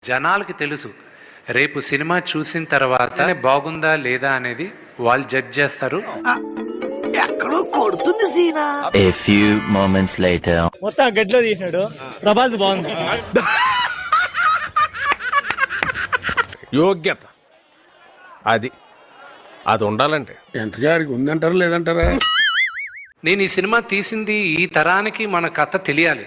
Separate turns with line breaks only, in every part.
జనాలకి తెలుసు రేపు సినిమా చూసిన తర్వాత బాగుందా లేదా అనేది వాళ్ళు జడ్జ్ చేస్తారు.
ఎక్కడో కొడుతుంది సీనా.
A few moments later.
మొత్తం గడ్లో తీసినాడు. ప్రభాస్ బాగుంది.
యోగ్యత అది ఉండాలంటే
ఎంతగారికి ఉందంటారా లేదంటారా?
నేను ఈ సినిమా తీసింది ఈ తరానికి మన కథ తెలియాలి.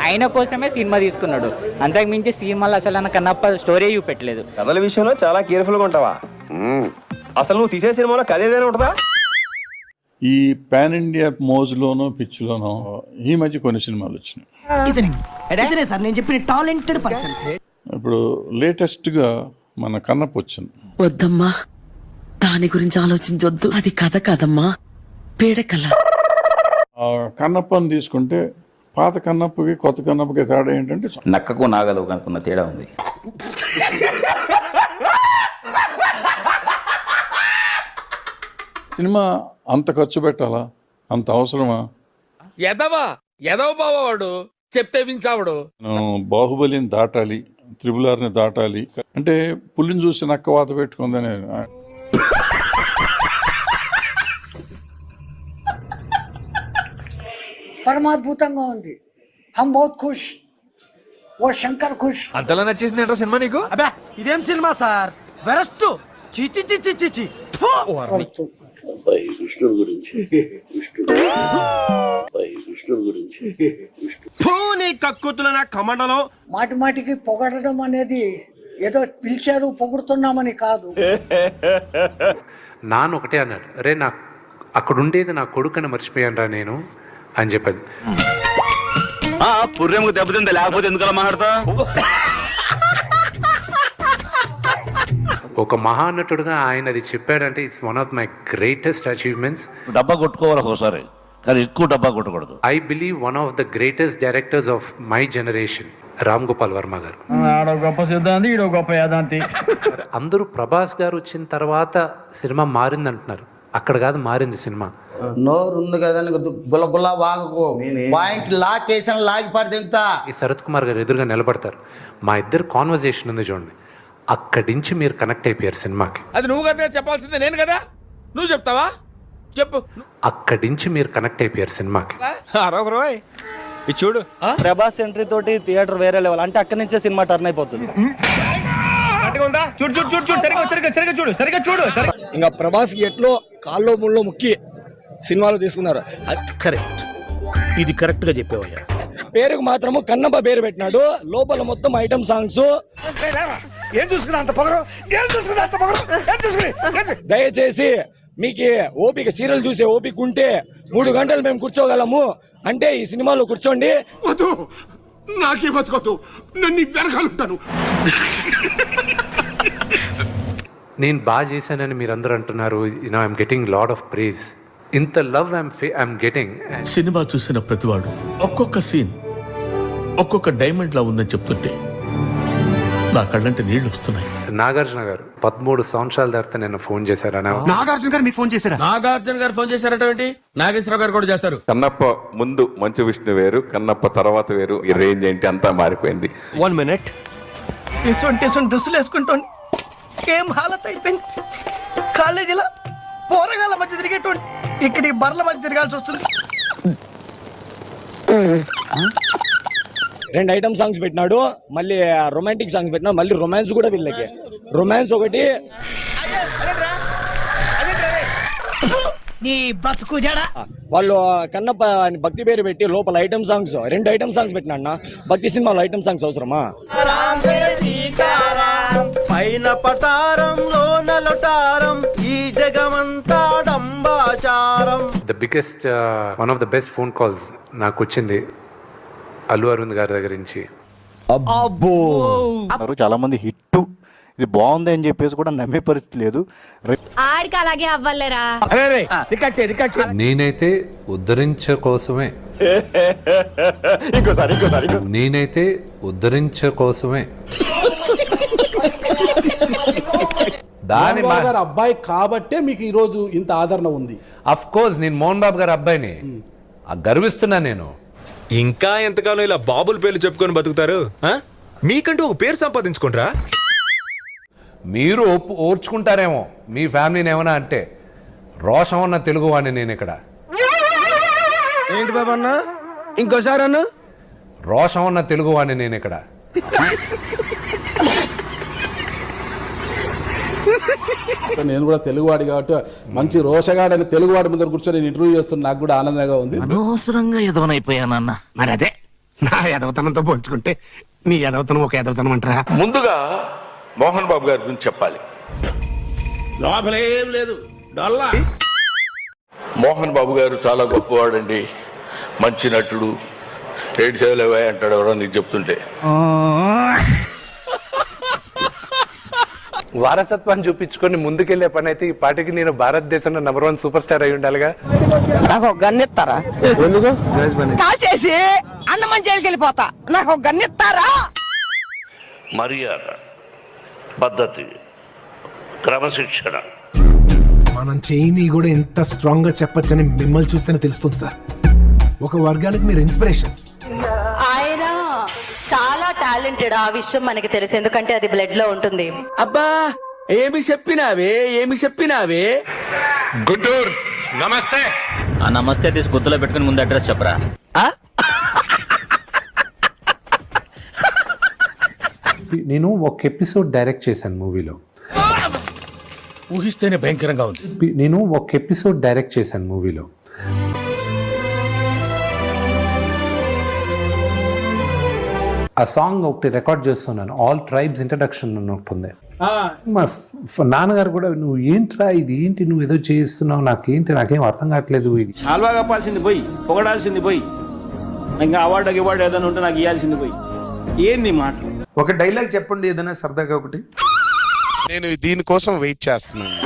ఆయన కోసమే సినిమా తీసుకున్నాడు, అంతకు మించి సినిమాలో అసలు కన్నప్ప స్టోరీ చూపెట్టలేదు.
కథల విషయంలో చాలా కేర్ఫుల్ గా ఉంటావా? అసలు నువ్వు తీసే సినిమాలో కథ ఏదైనా ఉంటుందా?
ఈ పాన్ ఇండియా మోజులోనో పిచ్చిలోనో ఈ మధ్య కొన్ని సినిమాలు వచ్చినాయి. ఇప్పుడు లేటెస్ట్ గా మన కన్నప్ప వచ్చింది.
వద్దమ్మా, దాని గురించి ఆలోచించొద్దు. అది కథ కదమ్మా, పీడకల.
కన్నప్పని తీసుకుంటే పాత కన్నప్పకి కొత్త కన్నప్పకి తేడా ఏంటంటే
నక్కకు నాగలు కనుక్కున్న తేడా ఉంది.
సినిమా అంత ఖర్చు పెట్టాలా? అంత అవసరమా?
ఎదవ బావాడు చెప్తే వించావాడు.
బాహుబలిని దాటాలి, త్రిబుల్-ఆర్ని దాటాలి అంటే పులిని చూసి నక్క వాత పెట్టుకుందని.
పరమాద్భుతంగా ఉంది. హమ్ బహుత్ ఖుష్, ఓ శంకర్ ఖుష్.
అంతలా నచ్చేసింది ఏంటో సినిమా నీకు?
అబ్బా ఇదేం సినిమా సార్, వెరస్ట్. చీచి చీచి చీచి.
కక్కుతున్న నా కమండలో
మాటి మాటికి పొగడడం అనేది ఏదో పిలిచారు పొగుడుతున్నామని కాదు.
నాన్న ఒకటే అన్నాడు, రే నాకు అక్కడ ఉండేది నా కొడుకుని మర్చిపోయాను రా నేను అని చెప్పాడు.
పుర్రెముకు దెబ్బతిందా, లేకపోతే ఎందుకలా మాట్లాడతా?
ఒక మహానటుడుగా ఆయన అది చెప్పాడంటే it's one of my greatest achievements.
డబ్బా కొట్టుకోవాలి ఒకసారి, కానీ ఎక్కువ డబ్బా కొట్టకూడదు.
I believe one of the greatest directors of my generation Ram Gopal Varma గారు.
గొప్ప సిద్ధాంతి, ఈడో గొప్ప యాదాంతి.
అందరూ ప్రభాస్ గారు వచ్చిన తర్వాత సినిమా మారింది అంటున్నారు, అక్కడ కాదు మారింది సినిమా.
నోరు ఉంది కదా గుల్ల వాగకు, పాయింట్ లాకేసిన లాగి పడి దిగుతా.
ఈ శరత్ కుమార్ గారు ఎదురుగా నిలబడతారు, మా ఇద్దరు కాన్వర్జేషన్ ఉంది చూడండి, అక్కడి నుంచి మీరు కనెక్ట్ అయిపోయారు సినిమాకి.
అది నువ్వు కదా చెప్పాల్సిందే, నేను కదా. నువ్వు చెప్తావా? చెప్పు.
అక్కడి నుంచి మీరు కనెక్ట్ అయిపోయారు సినిమాకి.
ఇది చూడు,
ప్రభాస్ ఎంట్రీ తోటి థియేటర్ వేరే లెవెల్, అంటే అక్కడి నుంచే సినిమా టర్న్ అయిపోతుంది.
ఇంకా ప్రభాస్ ఎట్లో కాల్లో ముళ్ళో ముక్కి సినిమాలో తీసుకున్నారు.
కరెక్ట్, ఇది కరెక్ట్ గా చెప్పావయ్యా.
పేరుకు మాత్రము కన్నప్ప పేరు పెట్టినాడు, లోపల మొత్తం ఐటమ్ సాంగ్స్. దయచేసి మీకు ఓపిక, సీరియల్ చూసే ఓపిక ఉంటే 3 గంటలు మేము కూర్చోగలము అంటే ఈ సినిమాలో కూర్చోండి.
నాకే బతుకోదు, నన్ను వెనకాలంటాను.
నేను బాగా చేశానని మీరందరూ అంటున్నారు, you know I'm getting lot of prize. ఇంత లవ్ ఐఎమ్ గెటింగ్.
సినిమా చూసిన ప్రతివాడు ఒక్కొక్క సీన్ ఒక్కొక్క డైమండ్ లా ఉందని చెప్తుంటే నా కళ్ళంటే నీళ్లు వస్తున్నాయి.
నాగార్జున గారు 13 సంవత్సరాల తర్వాత నేను ఫోన్ చేశారు.
నాగార్జున గారు మీకు ఫోన్ చేశారా? నాగార్జున గారు ఫోన్ చేశారట. నాగేశ్వరరావు గారు కూడా చేస్తారు.
కన్నప్ప ముందు మంచు విష్ణు వేరు, కన్నప్ప తర్వాత వేరు. ఈ రేంజ్ ఏంటి అంతా మారిపోయింది.
1 minute.
డ్రెస్సులు వేసుకుంటాను, ఏం హాలత్ అయిపోయింది. కాలేజీలో పోరగాళ్ళ మధ్య తిరిగేటువంటి ఇక్కడ ఈ బర్ల మధ్య తిరగాల్సి వస్తుంది.
2 ఐటమ్ సాంగ్స్ పెట్టినాడు, మళ్ళీ రొమాంటిక్ సాంగ్స్ పెట్టినాడు, మళ్ళీ రొమాన్స్ కూడా వీళ్ళకి. రొమాన్స్ ఒకటి,
నీ బతుకు జడ.
వాళ్ళు కన్నప్ప భక్తి పేరు పెట్టి లోపల ఐటమ్ సాంగ్స్ 2 ఐటమ్ సాంగ్స్ పెట్టినా. భక్తి సినిమాలో ఐటమ్ సాంగ్స్ అవసరమా?
పైన పటారం లోన లొటారం, ఈ జగమంతా డంబాచారం.
The biggest one of the best phone calls నాకు వచ్చింది అల్లు అరవింద్ గారి దగ్గర నుంచి.
చాలా మంది హిట్ ఇది బాగుంది అని చెప్పేసి కూడా నమ్మే పరిస్థితి లేదు.
ఆడికి అలాగే అవ్వలేరా?
నేనైతే ఉద్ధరించ కోసమే నేనైతే ఉద్ధరించ కోసమే దాని
అబ్బాయి కాబట్టే మీకు ఈ రోజు ఇంత ఆదరణ ఉంది.
అఫ్ కోర్స్ నేను మోహన్ బాబు గారి అబ్బాయిని గర్విస్తున్నా నేను.
ఇంకా ఎంతకాలం ఇలా బాబుల పేర్లు చెప్పుకొని బతుకుతారు? మీకంటూ ఒక పేరు సంపాదించుకుంటారా?
మీరు ఓర్చుకుంటారేమో మీ ఫ్యామిలీని ఏమైనా అంటే, రోషం ఉన్న తెలుగు వాడిని నేను ఇక్కడ.
ఏంటి బాబా అన్న ఇంకోసారి అన్న
రోషం ఉన్న తెలుగు వాడిని నేను ఇక్కడ.
నేను కూడా తెలుగువాడి కాబట్టి మంచి రోషగాడని తెలుగువాడి ముందర కూర్చొని నేను ఇంటర్వ్యూ చేస్తున్నా, నాకు కూడా ఆనందంగా ఉంది.
అనవసరంగా ఎదవనైపోయానన్న. మరి అదే నా ఎదవతనంతో పోల్చుకుంటే నీ ఎదవతనం ఒక ఎదవతనం అంటారా?
ముందుగా మోహన్ బాబు గారి గురించి చెప్పాలి.
లోపలేం లేదు, డొల్లా.
మోహన్ బాబు గారు చాలా గొప్పవాడండి, మంచి నటుడు. 7 సేవలు అంటాడు ఎవరో నీకు చెప్తుంటే.
వారసత్వాన్ని చూపించుకొని ముందుకెళ్లే పని అయితే ఈ పాటికి నేను భారతదేశంలో #1 సూపర్ స్టార్ అయి ఉండాలిగా.
నాకు ఒక గన్నెత్తారా? కాల్చేసి అన్నమంచేలికి వెళ్ళిపోతా. నాకు ఒక గన్నెత్తారా?
మర్యాద, పద్ధతి, క్రమశిక్షణ.
మనం చేయని కూడా ఎంత స్ట్రాంగ్ గా చెప్పొచ్చని మిమ్మల్ని చూస్తేనే తెలుస్తుంది సార్. ఒక వర్గానికి మీరు ఇన్స్పిరేషన్.
ఆయన చాలా టాలెంటెడ్, ఆ విషయం మనకి తెలుసు, ఎందుకంటే అది బ్లడ్ లో ఉంటుంది.
అబ్బా ఏమి చెప్పినావే.
గుంటూరు నమస్తే.
ఆ నమస్తే తీసి గుర్తులో పెట్టుకుని ముందు అడ్రస్ చెప్పరా.
నేను ఒక ఎపిసోడ్ డైరెక్ట్ చేశాను మూవీలో.
ఊహిస్తేనే భయంకరంగా ఉంది.
నేను ఒక ఎపిసోడ్ డైరెక్ట్ చేశాను మూవీలో. ఆ సాంగ్ ఒకటి రికార్డ్ చేస్తున్నాను. ఆల్ ట్రైబ్స్ ఇంట్రడక్షన్ అని ఒకటి ఉంది. మా నాన్నగారు కూడా, నువ్వు ఏంట్రా ఇది, ఏంటి నువ్వు ఏదో చేస్తున్నావు, నాకేం అర్థం కావట్లేదు. ఇది
చాలా కప్పాల్సింది పోయి, పొగడాల్సింది పోయి, ఇంకా అవార్డు ఏదైనా ఉంటే నాకు ఇవ్వాల్సింది పోయి. ఏంది మాట?
ఒక డైలాగ్ చెప్పండి ఏదైనా సరదాగా ఒకటి.
నేను దీనికోసం వెయిట్ చేస్తున్నాను.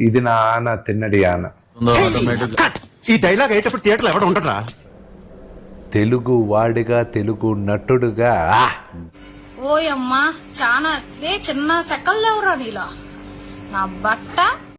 ఇది నా ఆన తిన్నడి ఆన.
ఈ డైలాగ్ అయ్యేటప్పుడు థియేటర్లో ఎవడ ఉండరా?
తెలుగు వాడిగా, తెలుగు నటుడుగా.
ఓయమ్మా చాలా చిన్న సెకల్ లేవురా నీలో. నా బట్ట